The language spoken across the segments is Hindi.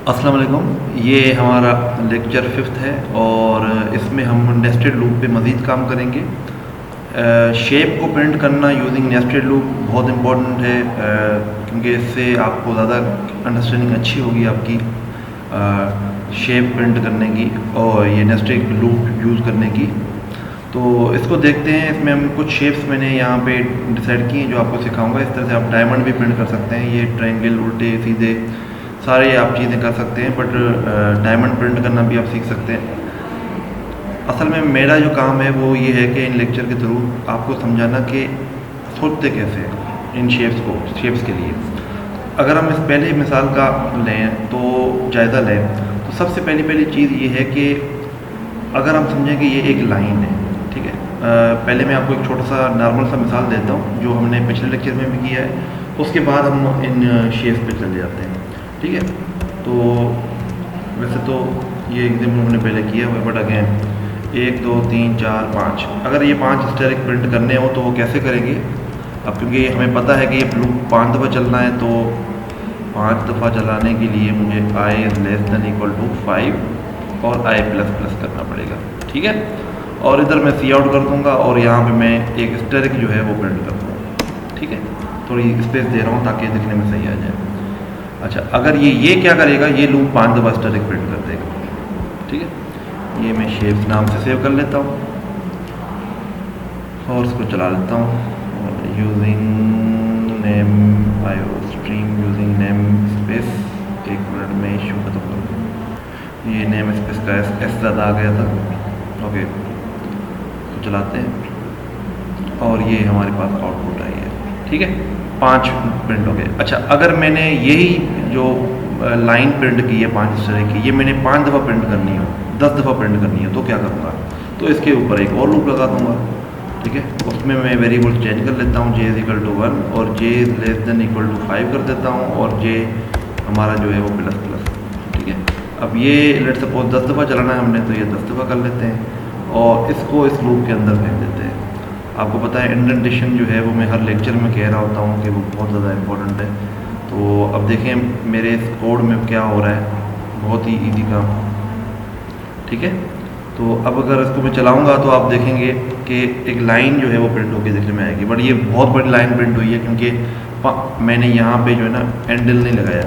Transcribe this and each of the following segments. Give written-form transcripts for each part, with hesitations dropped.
अस्सलाम वालेकुम। ये हमारा लेक्चर फिफ्थ है और इसमें हम नेस्टेड लूप पे मज़ीद काम करेंगे। शेप को प्रिंट करना यूजिंग नेस्टेड लूप बहुत इम्पोर्टेंट है, क्योंकि इससे आपको ज़्यादा अंडरस्टैंडिंग अच्छी होगी आपकी शेप प्रिंट करने की और ये नेस्टेड लूप यूज़ करने की। तो इसको देखते हैं। इसमें हम कुछ शेप्स मैंने यहाँ पे डिसाइड किए हैं जो आपको सिखाऊंगा। इस तरह से आप डायमंड भी प्रिंट कर सकते हैं, ये ट्रायंगल, उल्टे सीधे सारे आप चीज़ें कर सकते हैं, बट डायमंड प्रिंट करना भी आप सीख सकते हैं। असल में मेरा जो काम है वो ये है कि इन लेक्चर के थ्रू आपको समझाना कि सोचते कैसे हैं इन शेप्स के लिए। अगर हम इस पहले मिसाल का लें तो जायज़ा लें, तो सबसे पहली चीज़ ये है कि अगर हम समझें कि ये एक लाइन है, ठीक है। पहले मैं आपको एक छोटा सा नॉर्मल सा मिसाल देता हूँ जो हमने पिछले लेक्चर में भी किया है, उसके बाद हम इन शेप्स पे चले जाते हैं, ठीक है। तो वैसे तो ये एग्जाम्पल हमने पहले किया हुआ है, बट अगेन 1 2 3 4 5, अगर ये 5 स्टेरिक प्रिंट करने हो तो वो कैसे करेंगे। अब क्योंकि हमें पता है कि ये लूप 5 दफ़ा चलना है, तो 5 दफ़ा चलाने के लिए मुझे i <= 5 और i++ करना पड़ेगा, ठीक है। और इधर मैं सी आउट कर दूँगा और यहाँ पे मैं एक स्टेरिक जो है वो प्रिंट कर दूँगा, ठीक है। थोड़ी स्पेस दे रहा हूँ ताकि दिखने में सही आ जाए। अच्छा, अगर ये क्या करेगा, ये लूप 5 दफ़ा स्टेरिक प्रिंट कर देगा, ठीक है। ये मैं शेप्स नाम से सेव कर लेता हूँ और इसको चला लेता हूँ using name iostream using name space. 1 minute में इशू खत्म कर दूँ। ये नेम स्पेस का एस ज़्यादा आ गया था, ओके। तो चलाते हैं और ये हमारे पास आउटपुट आई है, ठीक है। 5 प्रिंट हो गए। अच्छा, अगर मैंने यही जो लाइन प्रिंट की है 5 स्टेरिक की, ये मैंने 5 दफ़ा प्रिंट करनी हो, 10 दफ़ा प्रिंट करनी है, तो क्या करूँगा, तो इसके ऊपर एक और लूप लगा दूँगा, ठीक है। उसमें मैं वेरिएबल चेंज कर लेता हूँ, j = 1 और j <= 5 कर देता हूँ और j हमारा जो है वो ++, ठीक है। अब ये लेट्स सपोज 10 दफ़ा चलाना है हमने, तो ये 10 दफ़ा कर लेते हैं और इसको इस लूप के अंदर फेंक देते हैं। आपको पता है इंडेंटेशन जो है वो मैं हर लेक्चर में कह रहा होता हूँ कि वो बहुत ज़्यादा इम्पोर्टेंट है। तो अब देखें मेरे इस कोड में क्या हो रहा है, बहुत ही इजी काम, ठीक है। तो अब अगर इसको मैं चलाऊँगा तो आप देखेंगे कि एक लाइन जो है वो प्रिंट होकर देखने में आएगी, बट ये बहुत बड़ी लाइन प्रिंट हुई है क्योंकि मैंने यहाँ पे जो है ना हैंडल नहीं लगाया।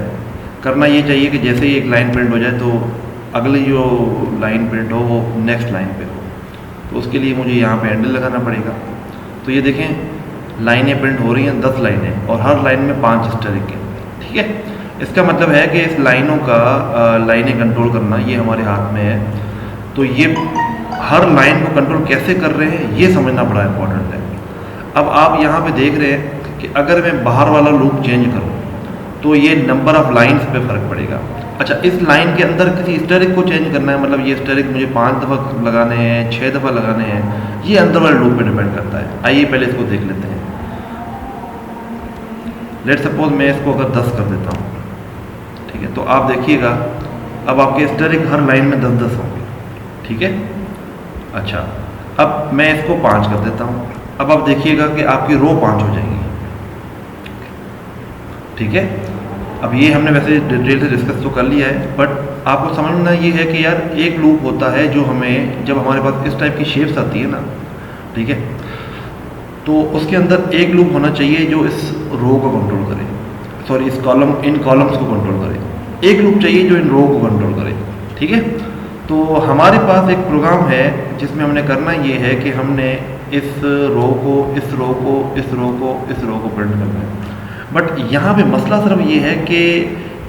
करना ये चाहिए कि जैसे ही एक लाइन प्रिंट हो जाए तो अगली जो लाइन प्रिंट हो वो नेक्स्ट लाइन पे हो, तो उसके लिए मुझे यहाँ पे हैंडल लगाना पड़ेगा। तो ये देखें लाइनें प्रिंट हो रही हैं, 10 लाइनें, और हर लाइन में 5 स्टेरिक हैं, ठीक है। इसका मतलब है कि इस लाइनों का लाइनें कंट्रोल करना ये हमारे हाथ में है। तो ये हर लाइन को कंट्रोल कैसे कर रहे हैं ये समझना बड़ा इम्पोर्टेंट है। अब आप यहाँ पे देख रहे हैं कि अगर मैं बाहर वाला लूप चेंज करूँ तो ये नंबर ऑफ़ लाइन्स पे फ़र्क पड़ेगा। अच्छा, इस लाइन के अंदर किसी स्टेरिक को चेंज करना है, मतलब ये स्टेरिक मुझे 5 दफ़ा लगाने हैं, 6 दफ़ा लगाने हैं, ये अंदर वाले लूप पे डिपेंड करता है। आइए पहले इसको देख लेते हैं। लेट सपोज मैं इसको अगर 10 कर देता हूँ, ठीक है, तो आप देखिएगा अब आपके स्टेरिक हर लाइन में 10-10 होंगे, ठीक है। अच्छा, अब मैं इसको 5 कर देता हूँ, अब आप देखिएगा कि आपकी रो 5 हो जाएगी, ठीक है। अब ये हमने वैसे डिटेल से डिस्कस तो कर लिया है, बट आपको समझना ये है कि यार एक लूप होता है जो हमें, जब हमारे पास इस टाइप की शेप्स आती है ना, ठीक है, तो उसके अंदर एक लूप होना चाहिए जो इस रो को कंट्रोल करे, सॉरी इन कॉलम्स को कंट्रोल करे। एक लूप चाहिए जो इन रो को कंट्रोल करे, ठीक है। तो हमारे पास एक प्रोग्राम है जिसमें हमने करना ये है कि हमने इस रो को, इस रो को, इस रो को, इस रो को प्रिंट करना है। बट यहाँ पे मसला सिर्फ ये है कि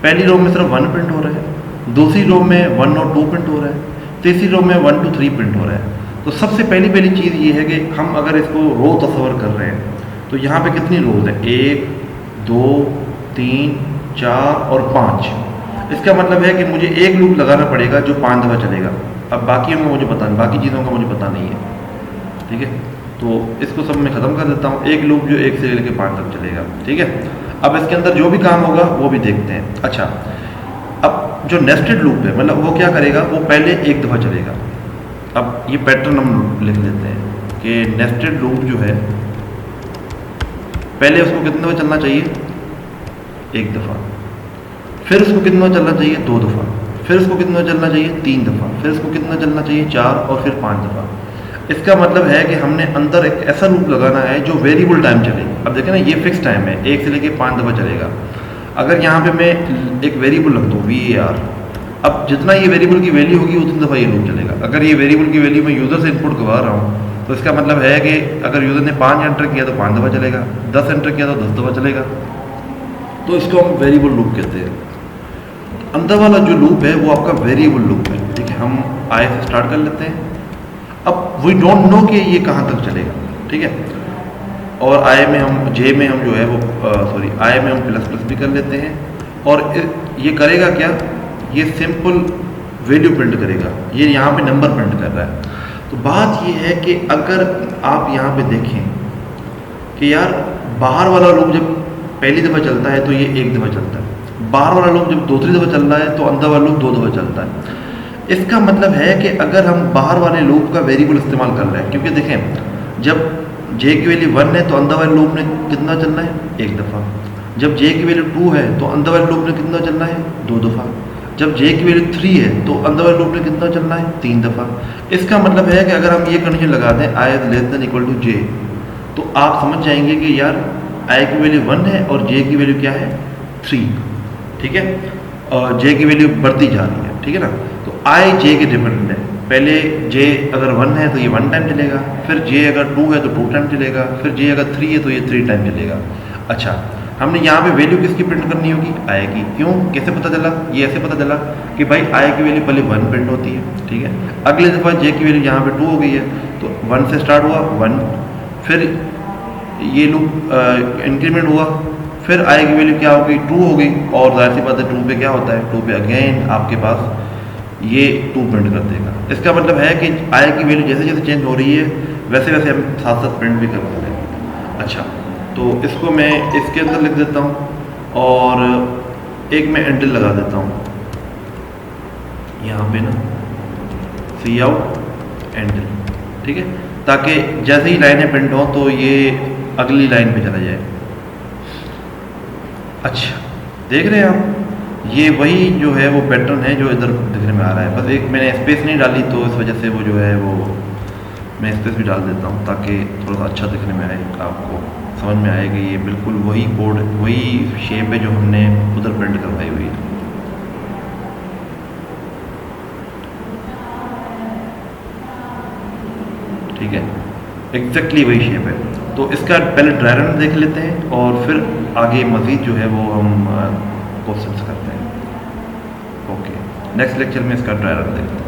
पहली रो में सिर्फ 1 प्रिंट हो रहा है, दूसरी रो में 1 और 2 प्रिंट हो रहा है, तीसरी रो में 1 2 3 प्रिंट हो रहा है। तो सबसे पहली चीज़ ये है कि हम अगर इसको रो तस्वर कर रहे हैं तो यहाँ पे कितनी रोज है, 1 2 3 4 और 5। इसका मतलब है कि मुझे एक लूप लगाना पड़ेगा जो 5 दफ़ा चलेगा। अब बाकी मुझे पता नहीं, बाकी चीज़ों का मुझे पता नहीं है, ठीक है। तो इसको सब मैं ख़त्म कर देता हूँ, एक लूप जो 1 से लेकर 5 तक चलेगा, ठीक है। अब इसके अंदर जो भी काम होगा वो भी देखते हैं। अच्छा, अब जो नेस्टेड लूप है, मतलब वो क्या करेगा, वो पहले एक दफ़ा चलेगा। अब ये पैटर्न हम लिख लेते हैं कि नेस्टेड लूप जो है पहले उसको कितने दफ़ा चलना चाहिए, एक दफ़ा। फिर उसको कितना चलना चाहिए 2 दफ़ा, फिर उसको कितना चलना चाहिए 3 दफ़ा, फिर उसको कितना चलना चाहिए 4 और फिर 5 दफ़ा। इसका मतलब है कि हमने अंदर एक ऐसा लूप लगाना है जो वेरिएबल टाइम चले। अब देखें ना, ये फिक्स टाइम है, 1 से लेके 5 दफ़ा चलेगा। अगर यहाँ पे मैं एक वेरिएबल रख दूँ VAR, अब जितना ये वेरिएबल की वैल्यू होगी उतनी दफ़ा ये लूप चलेगा। अगर ये वेरिएबल की वैल्यू मैं यूज़र से इनपुट करवा रहा हूँ तो इसका मतलब है कि अगर यूज़र ने 5 एंटर किया तो 5 दफ़ा चलेगा, 10 एंटर किया तो 10 दफ़ा चलेगा। तो इसको हम वेरिएबल लूप कहते हैं। अंदर वाला जो लूप है वो आपका वेरिएबल लूप है। ठीक है, हम I से स्टार्ट कर लेते हैं। अब वी डोंट नो कि ये कहाँ तक चलेगा। ठीक है, और I में हम J में हम जो है वो I में हम प्लस प्लस भी कर लेते हैं। और ये करेगा क्या, ये सिंपल वैल्यू प्रिंट करेगा, ये यहाँ पे नंबर प्रिंट कर रहा है। तो बात ये है कि अगर आप यहाँ पे देखें कि यार बाहर वाला लूप जब पहली दफ़ा चलता है तो ये 1 दफ़ा चलता है, बाहर वाला लूप जब दूसरी दफ़ा चल रहा है तो अंदर वाला लूप 2 दफ़ा चलता है। इसका मतलब है कि अगर हम बाहर वाले लूप का वेरिएबल इस्तेमाल कर रहे हैं, क्योंकि देखें जब J की वैल्यू 1 है तो अंदर वाले लूप ने कितना चलना है 1 दफ़ा, जब J की वैल्यू 2 है तो अंदर वाले लूप ने कितना चलना है 2 दफ़ा, जब J की वैल्यू 3 है तो अंदर वाले लूप ने कितना चलना है 3 दफ़ा। इसका मतलब है कि अगर हम ये कंडीशन लगा दें I less than equal to J, तो आप समझ जाएंगे कि यार I की वैल्यू 1 है और J की वैल्यू क्या है 3। ठीक है, और J की वैल्यू बढ़ती जा रही है। ठीक है ना, तो I J के डिपेंडेंट है। पहले J अगर 1 है तो ये 1 टाइम चलेगा, फिर J अगर 2 है तो 2 टाइम चलेगा, फिर J अगर 3 है तो ये 3 टाइम चलेगा। अच्छा, हमने यहाँ पे वैल्यू किसकी प्रिंट करनी होगी I की। क्यों, कैसे पता चला, ये ऐसे पता चला कि भाई I की वैल्यू पहले 1 प्रिंट होती है। ठीक है, अगले दफ़ा J की वैल्यू यहाँ पे 2 हो गई है तो 1 से स्टार्ट हुआ 1, फिर ये लूप इंक्रीमेंट हुआ, फिर I की वैल्यू क्या हो गई 2 हो गई, और जाहिर सी बात है 2 पे क्या होता है 2 पे अगेन आपके पास ये 2 प्रिंट कर देगा। इसका मतलब है कि I की वैल्यू जैसे जैसे चेंज हो रही है वैसे वैसे हम साथ साथ प्रिंट भी कर रहे हैं। अच्छा, तो इसको मैं इसके अंदर लिख देता हूँ और एक मैं एंटिल लगा देता हूँ यहाँ पे ना, सी आउट एंटिल। ठीक है, ताकि जैसे ही लाइनें प्रिंट हों तो ये अगली लाइन पे चला जाए। अच्छा, देख रहे हैं आप, ये वही जो है वो पैटर्न है जो इधर दिखने में आ रहा है। बस एक मैंने स्पेस नहीं डाली तो इस वजह से वो जो है वो मैं स्पेस भी डाल देता हूँ ताकि थोड़ा सा अच्छा दिखने में आए, आपको समझ में आए कि ये बिल्कुल वही कोड वही शेप है जो हमने उधर प्रिंट करवाई हुई है। ठीक है, एग्जैक्टली वही शेप है। तो इसका पहले ड्राई रन देख लेते हैं और फिर आगे मज़ीद जो है वो हम क्वेश्चंस करते हैं। ओके, नेक्स्ट लेक्चर में इसका ड्राई रन देखते हैं।